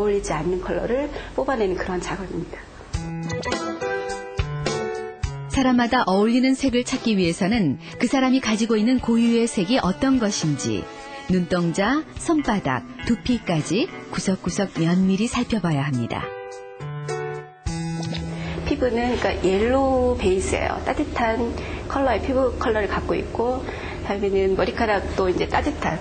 어울리지 않는 컬러를 뽑아내는 그런 작업입니다. 사람마다 어울리는 색을 찾기 위해서는 그 사람이 가지고 있는 고유의 색이 어떤 것인지 눈동자, 손바닥, 두피까지 구석구석 면밀히 살펴봐야 합니다. 피부는 그러니까 옐로우 베이스예요. 따뜻한 컬러의 피부 컬러를 갖고 있고, 다음에는 머리카락도 이제 따뜻한.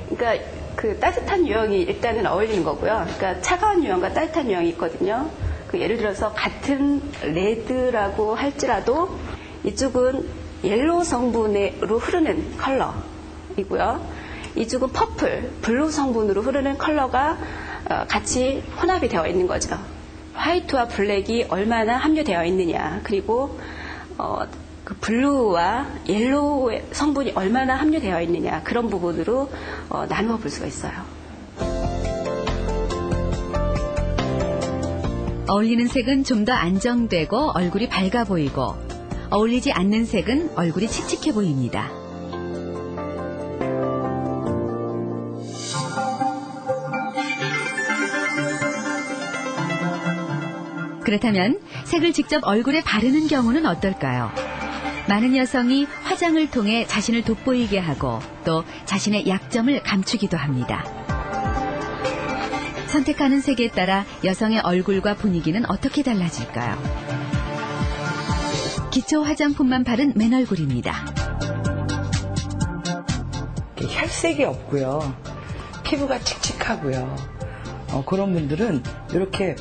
그러니까 그 따뜻한 유형이 일단은 어울리는 거고요. 그러니까 차가운 유형과 따뜻한 유형이 있거든요. 그 예를 들어서 같은 레드라고 할지라도 이쪽은 옐로우 성분으로 흐르는 컬러이고요. 이쪽은 퍼플, 블루 성분으로 흐르는 컬러가 같이 혼합이 되어 있는 거죠. 화이트와 블랙이 얼마나 함유되어 있느냐, 그리고 그 블루와 옐로우 성분이 얼마나 함유되어 있느냐, 그런 부분으로 나누어 볼 수가 있어요. 어울리는 색은 좀 더 안정되고 얼굴이 밝아 보이고, 어울리지 않는 색은 얼굴이 칙칙해 보입니다. 그렇다면 색을 직접 얼굴에 바르는 경우는 어떨까요? 많은 여성이 화장을 통해 자신을 돋보이게 하고 또 자신의 약점을 감추기도 합니다. 선택하는 색에 따라 여성의 얼굴과 분위기는 어떻게 달라질까요? 기초 화장품만 바른 맨 얼굴입니다. 혈색이 없고요. 피부가 칙칙하고요. 그런 분들은 이렇게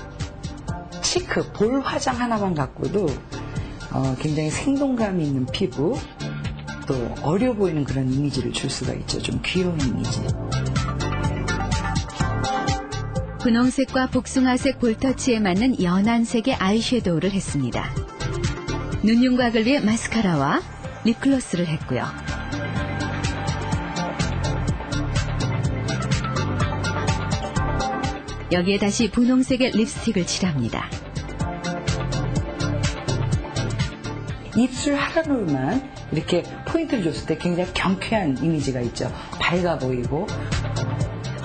치크, 볼 화장 하나만 갖고도 굉장히 생동감 있는 피부, 또 어려 보이는 그런 이미지를 줄 수가 있죠. 좀 귀여운 이미지. 분홍색과 복숭아색 볼터치에 맞는 연한 색의 아이섀도우를 했습니다. 눈 윤곽을 위해 마스카라와 립글로스를 했고요. 여기에 다시 분홍색의 립스틱을 칠합니다. 입술 하나로만 이렇게 포인트를 줬을 때 굉장히 경쾌한 이미지가 있죠. 밝아 보이고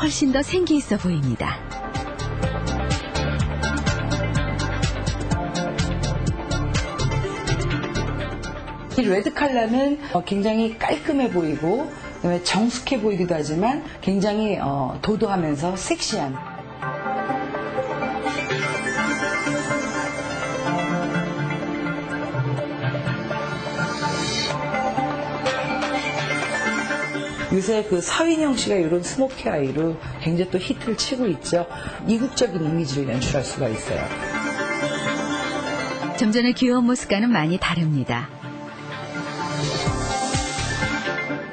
훨씬 더 생기 있어 보입니다. 이 레드 컬러는 굉장히 깔끔해 보이고 정숙해 보이기도 하지만 굉장히 도도하면서 섹시한, 요새 그 서인영 씨가 이런 스모키 아이로 굉장히 또 히트를 치고 있죠. 이국적인 이미지를 연출할 수가 있어요. 좀 전의 귀여운 모습과는 많이 다릅니다.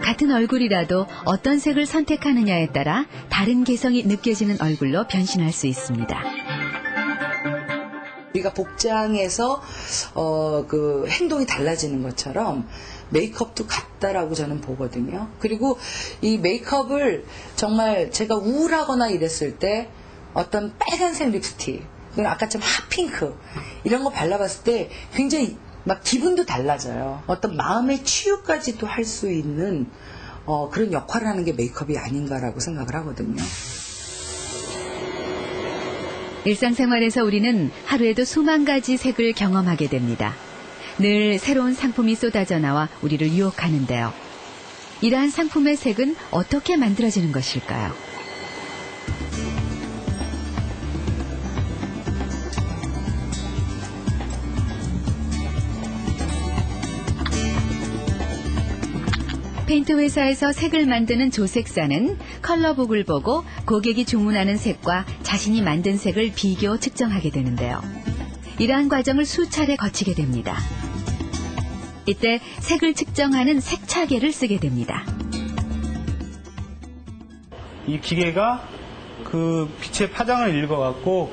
같은 얼굴이라도 어떤 색을 선택하느냐에 따라 다른 개성이 느껴지는 얼굴로 변신할 수 있습니다. 우리가 복장에서 그 행동이 달라지는 것처럼 메이크업도 같다라고 저는 보거든요. 그리고 이 메이크업을 정말 제가 우울하거나 이랬을 때 어떤 빨간색 립스틱, 아까처럼 핫핑크 이런 거 발라봤을 때 굉장히 막 기분도 달라져요. 어떤 마음의 치유까지도 할 수 있는 그런 역할을 하는 게 메이크업이 아닌가라고 생각을 하거든요. 일상생활에서 우리는 하루에도 수만 가지 색을 경험하게 됩니다. 늘 새로운 상품이 쏟아져 나와 우리를 유혹하는데요. 이러한 상품의 색은 어떻게 만들어지는 것일까요? 페인트 회사에서 색을 만드는 조색사는 컬러북을 보고 고객이 주문하는 색과 자신이 만든 색을 비교 측정하게 되는데요. 이러한 과정을 수차례 거치게 됩니다. 이때 색을 측정하는 색차계를 쓰게 됩니다. 이 기계가 그 빛의 파장을 읽어갖고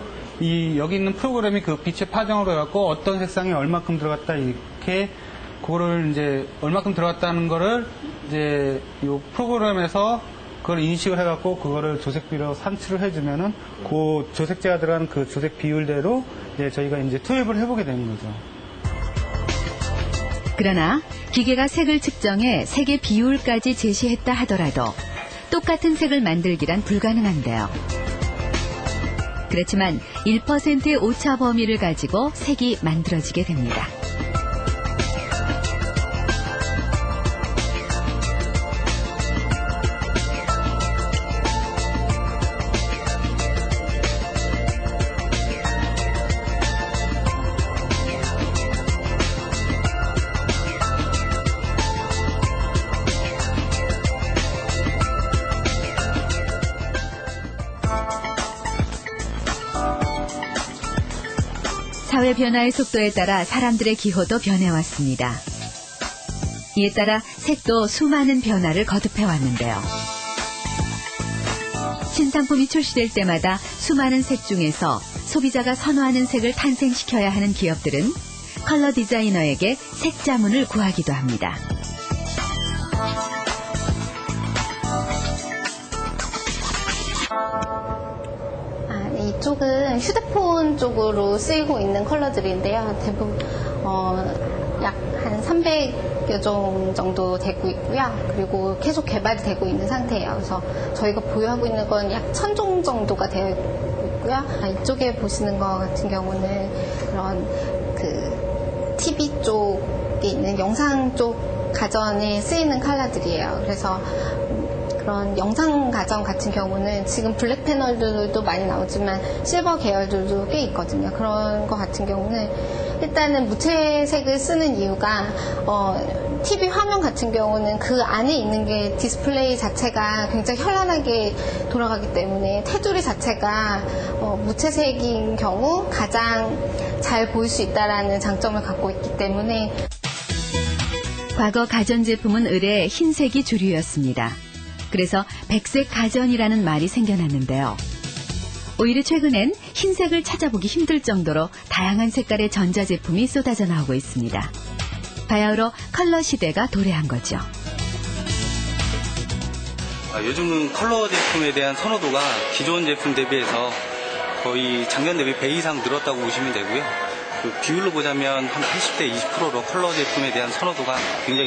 여기 있는 프로그램이 그 빛의 파장으로 해갖고 어떤 색상이 얼마큼 들어갔다 이렇게 그거를 이제 얼마큼 들어갔다는 거를 이제 이 프로그램에서 그걸 인식을 해갖고 그거를 조색비로 산출을 해주면은 그 조색제가 들어간 그 조색 비율대로 이제 저희가 이제 투입을 해보게 되는 거죠. 그러나 기계가 색을 측정해 색의 비율까지 제시했다 하더라도 똑같은 색을 만들기란 불가능한데요. 그렇지만 1%의 오차 범위를 가지고 색이 만들어지게 됩니다. 사회 변화의 속도에 따라 사람들의 기호도 변해왔습니다. 이에 따라 색도 수많은 변화를 거듭해왔는데요. 신상품이 출시될 때마다 수많은 색 중에서 소비자가 선호하는 색을 탄생시켜야 하는 기업들은 컬러 디자이너에게 색 자문을 구하기도 합니다. 이쪽은 휴대폰 쪽으로 쓰이고 있는 컬러들인데요. 대부분 약 한 300여 종 정도 되고 있고요. 그리고 계속 개발이 되고 있는 상태예요. 그래서 저희가 보유하고 있는 건 약 1000종 정도가 되어 있고요. 이쪽에 보시는 것 같은 경우는 그런 그 TV 쪽에 있는 영상 쪽 가전에 쓰이는 컬러들이에요. 그래서 그런 영상 가전 같은 경우는 지금 블랙 패널들도 많이 나오지만 실버 계열들도 꽤 있거든요. 그런 거 같은 경우는 일단은 무채색을 쓰는 이유가 TV 화면 같은 경우는 그 안에 있는 게 디스플레이 자체가 굉장히 현란하게 돌아가기 때문에 테두리 자체가 무채색인 경우 가장 잘 보일 수 있다라는 장점을 갖고 있기 때문에 과거 가전제품은 의뢰 흰색이 주류였습니다. 그래서 백색 가전이라는 말이 생겨났는데요. 오히려 최근엔 흰색을 찾아보기 힘들 정도로 다양한 색깔의 전자제품이 쏟아져 나오고 있습니다. 바야흐로 컬러 시대가 도래한 거죠. 요즘은 컬러 제품에 대한 선호도가 기존 제품 대비해서 거의 작년 대비 배 이상 늘었다고 보시면 되고요. 그 비율로 보자면 한 80대 20%로 컬러 제품에 대한 선호도가 굉장히